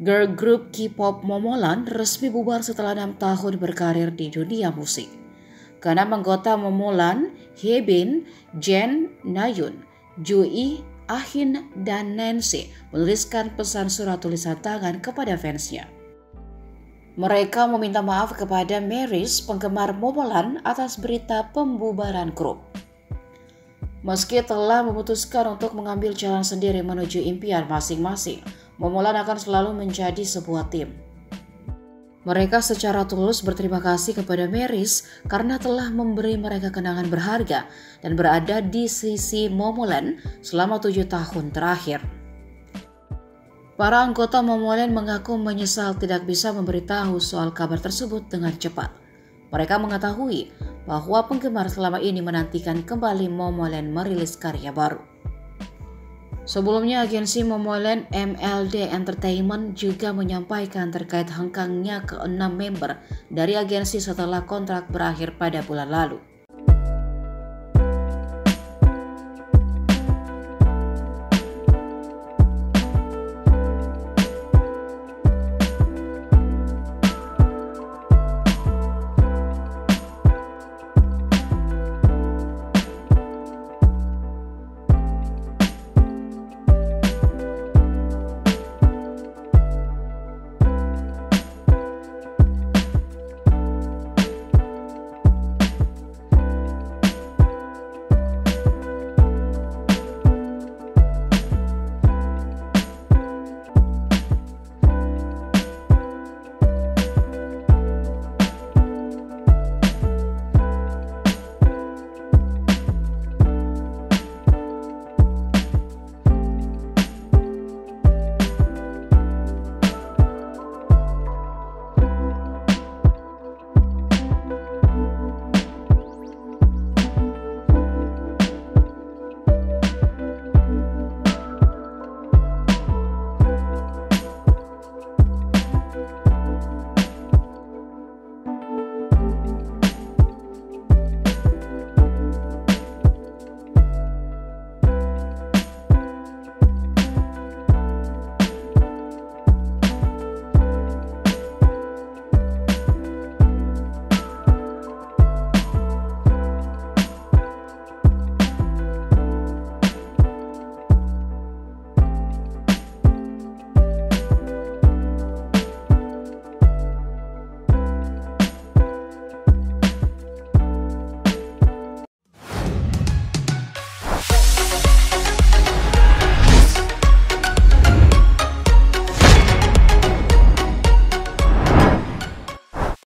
Girl group K-pop Momoland resmi bubar setelah 6 tahun berkarir di dunia musik. Keenam anggota Momoland, Hyebin, Jen, Nayun, Jui, Ahin, dan Nancy menuliskan pesan surat tulisan tangan kepada fansnya. Mereka meminta maaf kepada Marys, penggemar Momoland, atas berita pembubaran grup. Meski telah memutuskan untuk mengambil jalan sendiri menuju impian masing-masing, Momoland akan selalu menjadi sebuah tim. Mereka secara tulus berterima kasih kepada Marys karena telah memberi mereka kenangan berharga dan berada di sisi Momoland selama 7 tahun terakhir. Para anggota Momoland mengaku menyesal tidak bisa memberitahu soal kabar tersebut dengan cepat. Mereka mengetahui bahwa penggemar selama ini menantikan kembali Momoland merilis karya baru. Sebelumnya, agensi Momoland MLD Entertainment juga menyampaikan terkait hengkangnya ke-6 member dari agensi setelah kontrak berakhir pada bulan lalu.